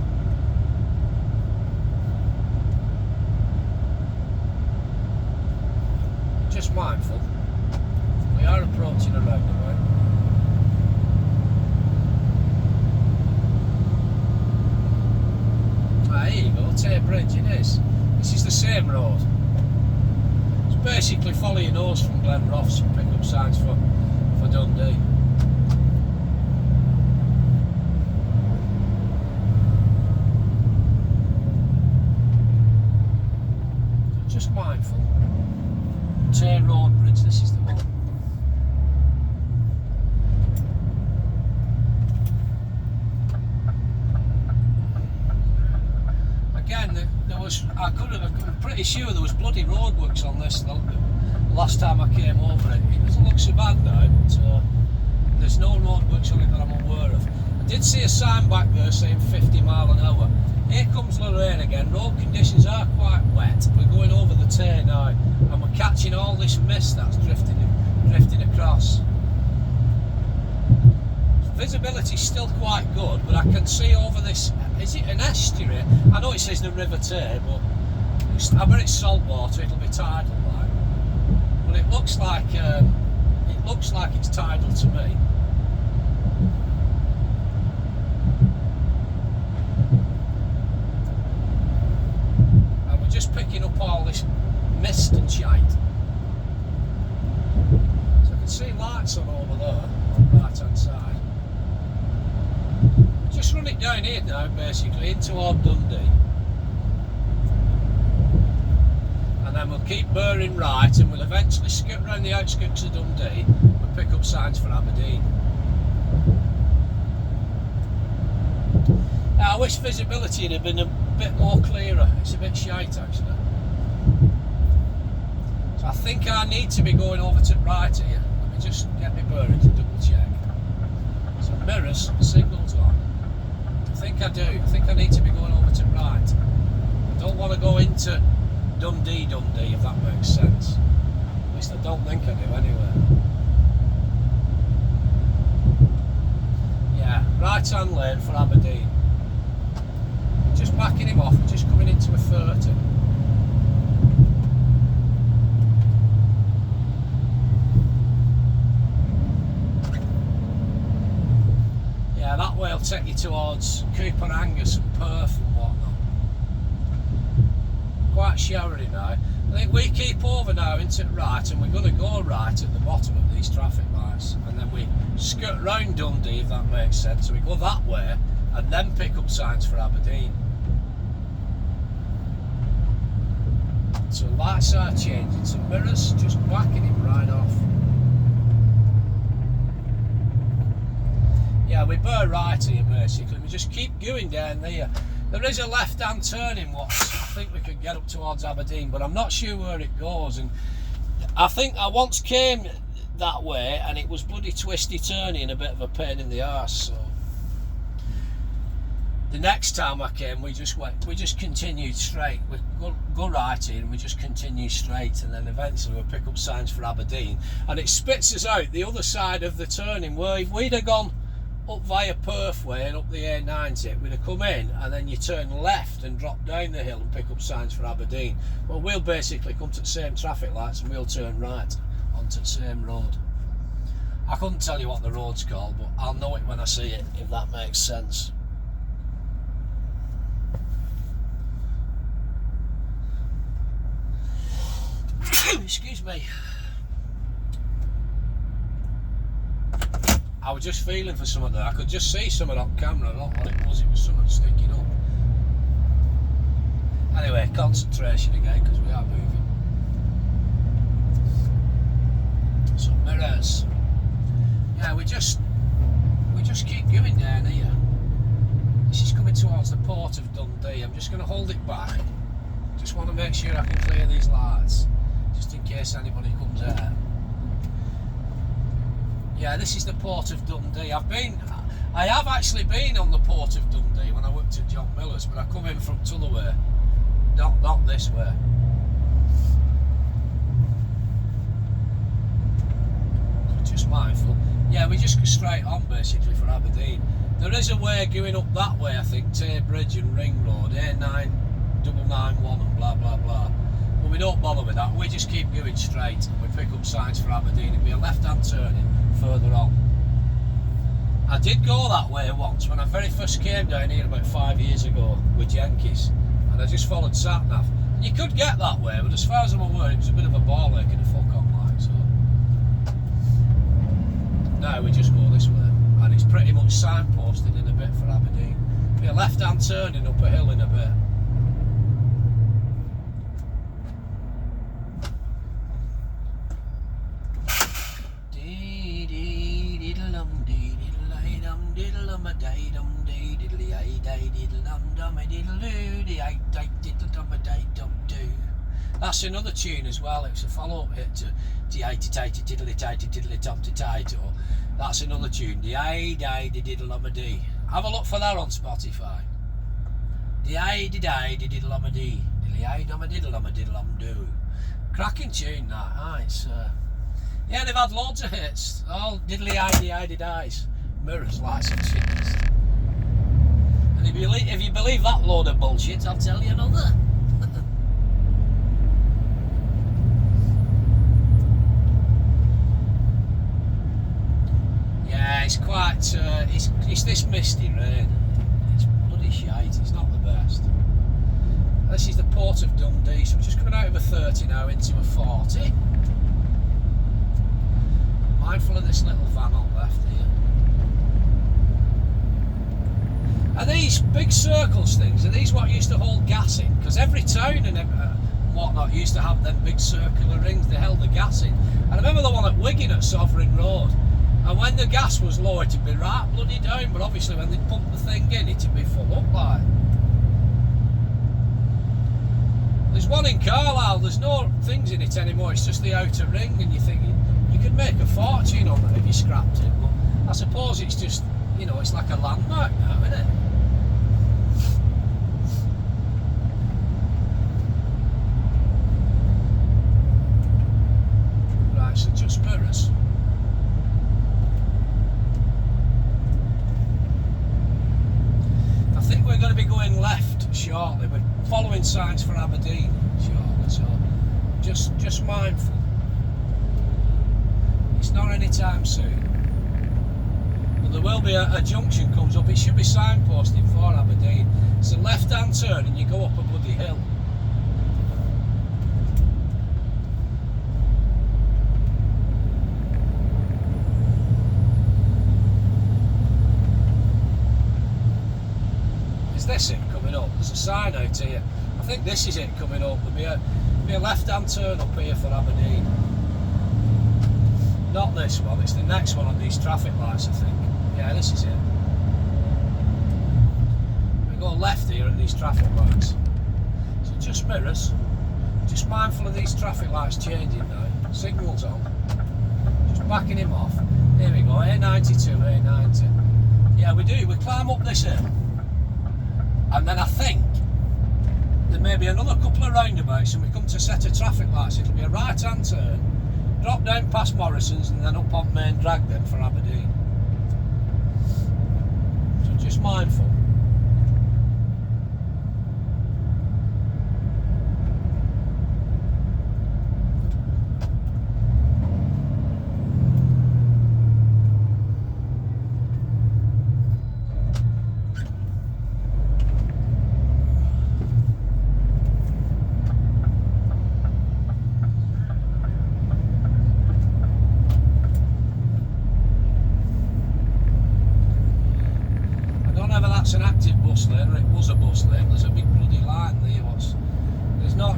Just mindful, we are approaching a roundabout. Here you go, Tay Bridge, it is. This is the same road. Basically follow your nose from Glenrothes and pick up signs for Dundee. Just mindful. Tay Road Bridge, this is the one. Again, I'm pretty sure there was bloody roadworks on this the last time I came over it. It doesn't look so bad now, but there's no roadworks on it that I'm aware of. I did see a sign back there saying 50 mile an hour. Here comes Lorraine again. Road conditions are quite wet. We're going over the Tay now and we're catching all this mist that's drifting across. Visibility's still quite good, but I can see over this. Is it an estuary? I know it says the River Tay, but I bet it's salt water. It'll be tidal, like. But it looks like it's tidal to me. And we're just picking up all this mist and shite. So I can see lights on over there on the right hand side. Just run it down here now, basically, in toward Dundee. And then we'll keep bearing right and we'll eventually skirt around the outskirts of Dundee and pick up signs for Aberdeen. Now, I wish visibility had been a bit more clearer. It's a bit shite, actually. So I think I need to be going over to right here. Let me just get my bearings and double check. So mirrors, signals on. I think I do. I think I need to be going over to right. I don't want to go in into Dundee, if that makes sense. At least I don't think I do anyway. Yeah, right hand lane for Aberdeen. Just backing him off, just coming into a 30. Yeah, that way will take you towards Cooper Angus and Perth and whatnot. Quite showery now. I think we keep over now into right, and we're going to go right at the bottom of these traffic lights, and then we skirt round Dundee, if that makes sense. So we go that way and then pick up signs for Aberdeen. So lights are changing, so mirrors just backing him right off. Yeah, we bear right here basically, we just keep going down there. There is a left hand turning what I think we could get up towards Aberdeen, but I'm not sure where it goes. And I think I once came that way and it was bloody twisty turny and a bit of a pain in the arse. So the next time I came, we just continued straight. We go right here and we just continue straight, and then eventually we'll pick up signs for Aberdeen, and it spits us out the other side of the turning where if we'd have gone up via Perth way and up the A90, we'd have come in and then you turn left and drop down the hill and pick up signs for Aberdeen. Well, we'll basically come to the same traffic lights and we'll turn right onto the same road. I couldn't tell you what the road's called, but I'll know it when I see it, if that makes sense. Excuse me. I was just feeling for something there. I could just see something on camera. I don't know what it was. It was something sticking up. Anyway, concentration again because we are moving. So mirrors. Yeah, we just keep going down here. This is coming towards the port of Dundee. I'm just going to hold it back. Just want to make sure I can clear these lights, just in case anybody comes out. Yeah, this is the port of Dundee. I have actually been on the port of Dundee when I worked at John Miller's, but I come in from t'other way, not this way. So just mindful. Yeah, we just go straight on basically for Aberdeen. There is a way going up that way, I think, Tay Bridge and Ring Road, A9991 and blah blah blah. But we don't bother with that. We just keep going straight and we pick up signs for Aberdeen. It'll be a left-hand turning further on. I did go that way once when I very first came down here about 5 years ago with Yankees, and I just followed sat nav. You could get that way, but as far as I'm aware, it was a bit of a ball ache and a fuck on like so. Now we just go this way, and it's pretty much signposted in a bit for Aberdeen. It'll be a left-hand turning up a hill in a bit. That's another tune as well. It's a follow-up hit to Tighty Tighty Tiddly Tighty Tiddly Tom Tighto. That's another tune. Di-di-di-diddle-um-a-dee. Have a look for that on Spotify. Di-di-di-di-diddle-um-a-dee. Diddly-i-dum-a-diddle-um-a-diddle-um-doo. Cracking tune that. It's yeah, they've had loads of hits. All diddly-i-di-i-di-dies. Mirrors, lights and chickens. And if you believe that load of bullshit, I'll tell you another. Yeah, it's quite, it's this misty rain. It's bloody shite, it's not the best. This is the port of Dundee, so we're just coming out of a 30 now into a 40. Mindful of this little van on left here. Are these big circles things, are these what used to hold gas in? Because every town and whatnot used to have them big circular rings, they held the gas in. I remember the one at Wigan at Sovereign Road. And when the gas was low, it'd be right bloody down, but obviously when they'd pump the thing in, it'd be full up like. There's one in Carlisle, there's no things in it anymore, it's just the outer ring, and you think you could make a fortune on it if you scrapped it, but I suppose it's just, you know, it's like a landmark now, isn't it? be going left shortly. We're following signs for Aberdeen shortly, so just mindful. It's not any time soon. But there will be a junction comes up. It should be signposted for Aberdeen. It's a left-hand turn and you go up a bloody hill. Is this it coming up? There's a sign out here. I think this is it coming up. There'll be a left-hand turn up here for Aberdeen. Not this one, it's the next one on these traffic lights, I think. Yeah, this is it. We go left here at these traffic lights. So just mirrors. Just mindful of these traffic lights changing now. Signals on. Just backing him off. Here we go, A92, A90. Yeah, we do. We climb up this hill. And then I think there may be another couple of roundabouts and we come to a set of traffic lights. It'll be a right-hand turn, drop down past Morrison's and then up on main drag then for Aberdeen. So just mindful. That's an active bus lane, or it was a bus lane. There's a big bloody line there.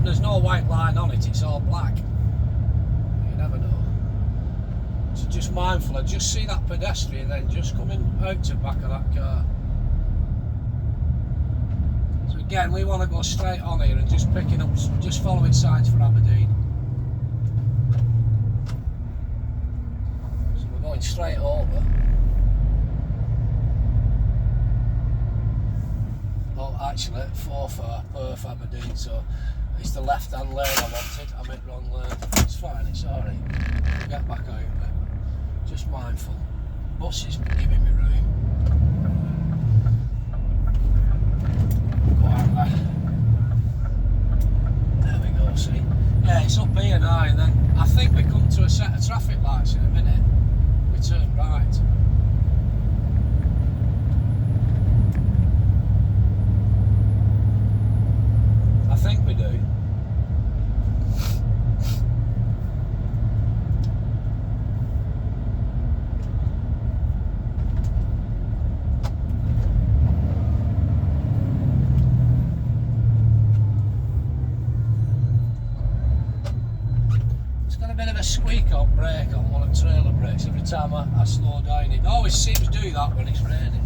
There's no white line on it, it's all black. You never know. So just mindful, I just see that pedestrian then just coming out to the back of that car. So again, we want to go straight on here and just picking up, just following signs for Aberdeen. So we're going straight over. Actually, 4 for Perth Aberdeen, so it's the left hand lane I wanted. I meant wrong lane. It's fine, it's alright. We'll get back out of it. Just mindful. Bus is giving me room. Go out there. There we go, see? Yeah, it's up here now, and then I think we come to a set of traffic lights in a minute. We turn right. I think we do. It's got a bit of a squeak on brake on one of the trailer brakes every time I slow down. It always seems to do that when it's raining.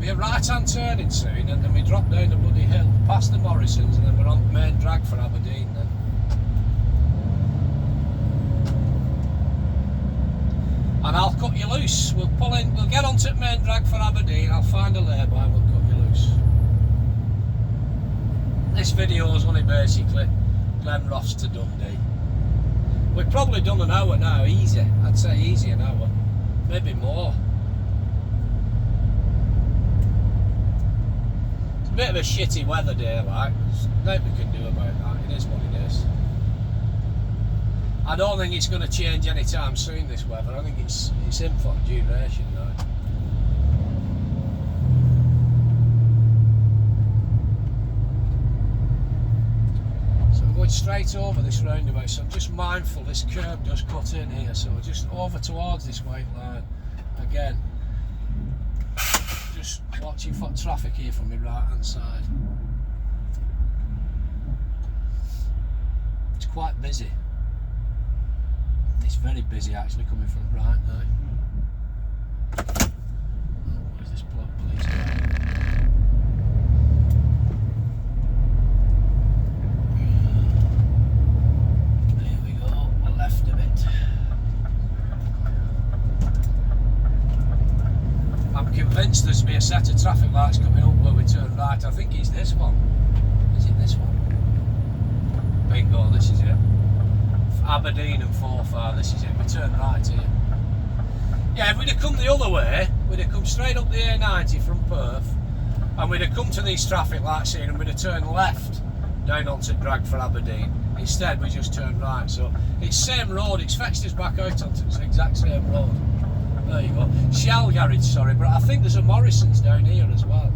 A right-hand turning soon, and then we drop down the bloody hill past the Morrison's, and then we're on main drag for Aberdeen then. And I'll cut you loose. We'll pull in. We'll get onto main drag for Aberdeen. I'll find a lay-by and we'll cut you loose. This video is only basically Glenrothes to Dundee. We've probably done an hour now, easy. I'd say easy an hour, maybe more. Bit of a shitty weather day, like. There's nothing we can do about that. It is what it is. I don't think it's going to change anytime soon, this weather. I think it's in for duration now. So we're going straight over this roundabout, so I'm just mindful this curb does cut in here, so just over towards this white line again. Just watching for traffic here from my right hand side. It's quite busy. It's very busy actually coming from right now. Oh, where's this police car? There we go, we're left a bit. I'm convinced there's be a set of traffic lights coming up where we turn right. I think it's this one. Is it this one? go, this is it. Aberdeen and Forfar, this is it, we turn right here. Yeah, if we'd have come the other way, we'd have come straight up the A90 from Perth, and we'd have come to these traffic lights here and we'd have turned left down onto Drag for Aberdeen. Instead we just turned right, so it's same road, it's fetched us back out onto the exact same road. There you go. Shell garage, sorry, but I think there's a Morrison's down here as well.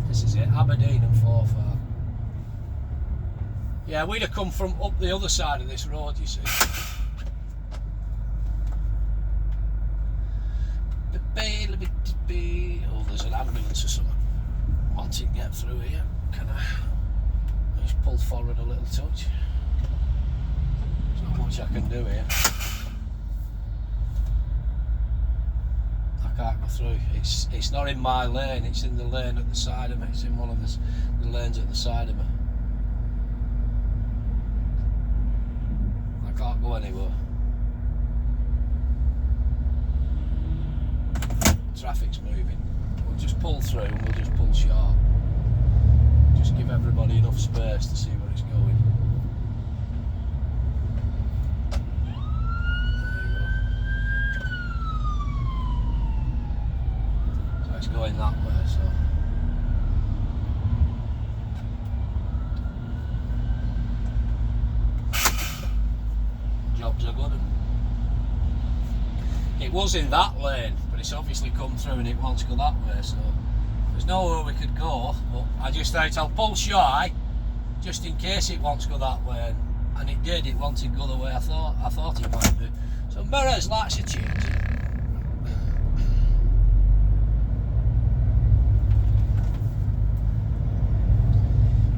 This is it, Aberdeen and Forfar. Yeah, we'd have come from up the other side of this road, you see. Oh, there's an ambulance or something. Wanting to get through here. Can I just pull forward a little touch? There's not much I can do here. I can't go through. It's not in my lane, it's in the lane at the side of me. It's in one of the lanes at the side of me. I can't go anywhere. Traffic's moving. We'll just pull through and we'll just pull sharp. Just give everybody enough space to see where it's going. There you go. So it's going that way, so. Jobs are good. It was in that lane, but it's obviously come through and it wants to go that way, so there's nowhere we could go. But I just thought I'll pull shy just in case it wants to go that way, and it did. It wanted to go the way I thought it might do. So mirrors, lights are changing.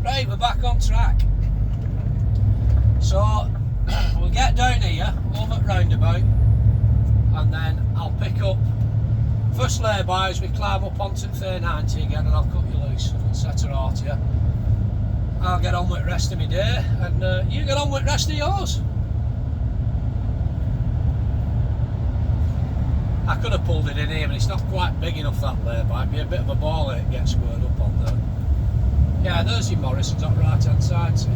Right, we're back on track. So we'll get down here, over at roundabout, and then I'll pick up first lay-by as we climb up onto the A90 again, and I'll cut you loose and set her out here. I'll get on with the rest of my day, and you get on with the rest of yours. I could have pulled it in here, but it's not quite big enough, that lay-by. It'd be a bit of a ball it gets squared up on there. Yeah, there's your Morrison's on the right hand side, see?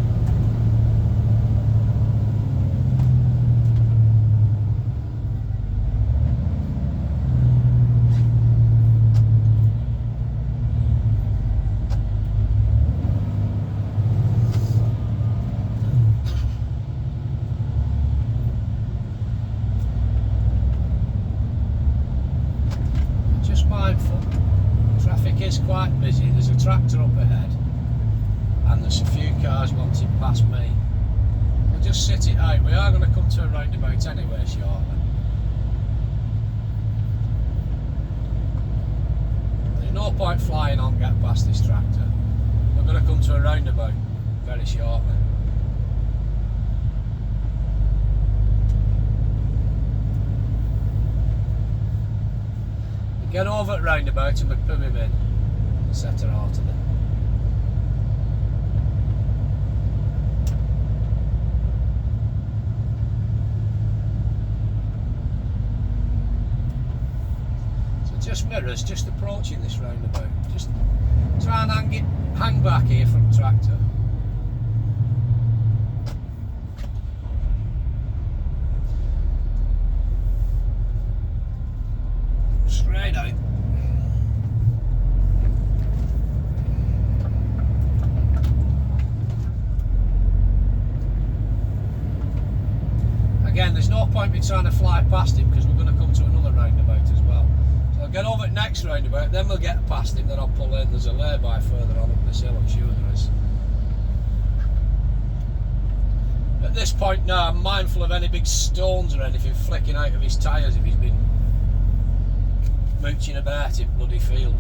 Quite busy. There's a tractor up ahead and there's a few cars wanting past me. We'll just sit it out. We are going to come to a roundabout anyway shortly. There's no point flying on to get past this tractor. We're going to come to a roundabout very shortly. We get over at roundabout and we put him in. Set her out of it. So just mirrors, just approaching this roundabout. Just try and hang back here from the tractor. Straight out. Again, there's no point me trying to fly past him because we're going to come to another roundabout as well. So I'll get over at next roundabout, then we'll get past him, then I'll pull in. There's a lay-by further on up this hill, I'm sure there is. At this point now, I'm mindful of any big stones or anything flicking out of his tyres if he's been mooching about in bloody field,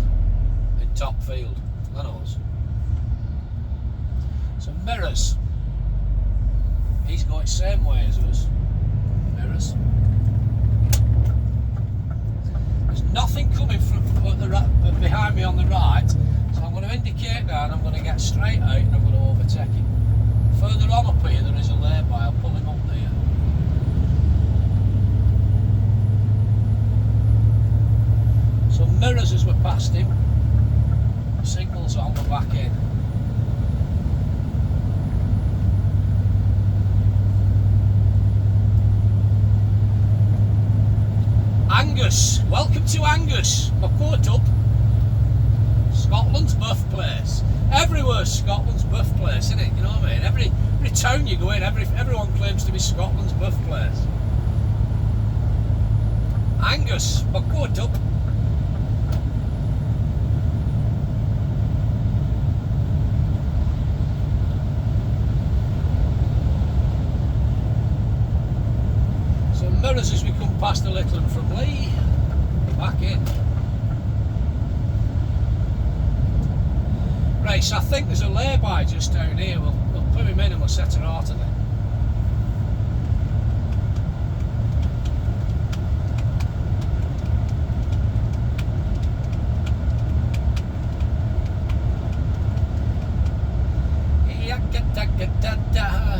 in top field. That knows. So mirrors. He's going the same way as us. Mirrors. There's nothing coming from behind me on the right, so I'm going to indicate now and I'm going to get straight out and I'm going to overtake him. Further on up here there is a lay-by, I'll pull him up there. So mirrors as we're past him. Signals on the back end. Angus, welcome to Angus. My coat up. Scotland's birthplace. Everywhere's Scotland's birthplace, isn't it? You know what I mean? Every town you go in, everyone claims to be Scotland's birthplace. Angus, my coat up. So mirrors as we come past the little one from Lee. Back in. Right, so I think there's a lay-by just down here. We'll put him in and we'll set her out of there.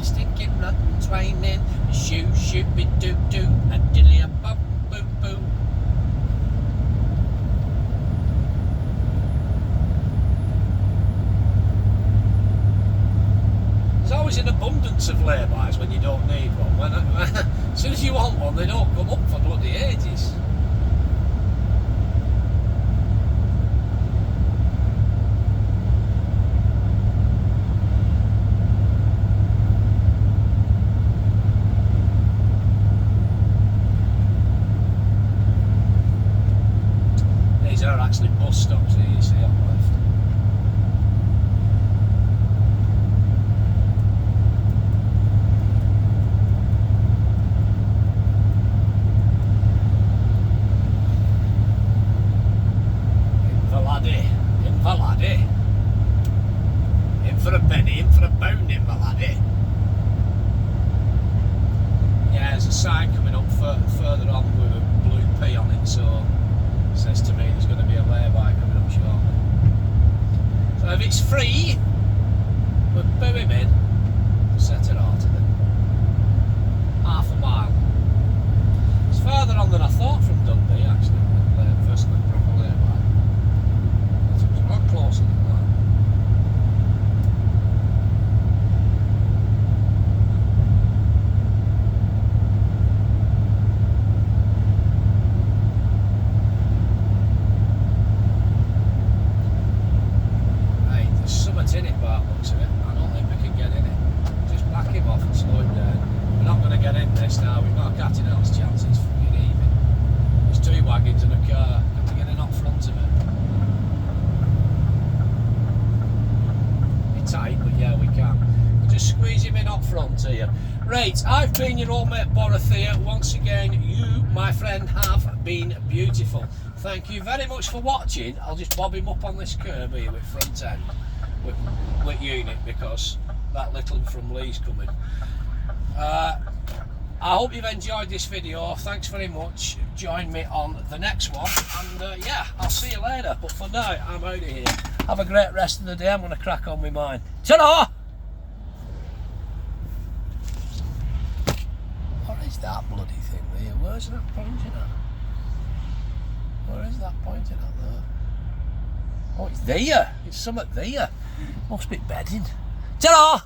Stinking rotten twining, shoot be doo doo, a dilly a bop boo boo. There's always an abundance of laybys when you don't need one. As soon as you want one, they don't come up for bloody ages. These are actually bus stops here, you see, on the left. Invalade. In for a penny, in for a pound, Invalade. Yeah, there's a sign coming up further on with a blue P on it, so it says to me there's going to be a lay-by coming up shortly. So if it's free, we'll boom him in, set it out of it. Half a mile. It's further on than I thought from Dundee, actually. First look proper lay-by. It was a lot closer than that. In it by the looks of it. I don't think we can get in it. Just back him off and slow him down. We're not going to get in this now. We've got a cat in house chance. It's fucking even. There's two wagons and a car. Have to get in up front of it. It's tight, but yeah, we can. We'll just squeeze him in up front here. Right, I've been your old mate Borathea. Once again, you, my friend, have been beautiful. Thank you very much for watching. I'll just bob him up on this curb here with front end. With unit, because that little one from Lee's coming. I hope you've enjoyed this video. Thanks very much. Join me on the next one, and yeah, I'll see you later. But for now, I'm out of here. Have a great rest of the day. I'm going to crack on with mine. Ta-da! What is that bloody thing there? Where's that pointing at? Where is that pointing at there? Oh, it's there. It's something there. Must be bedding. Ta-da!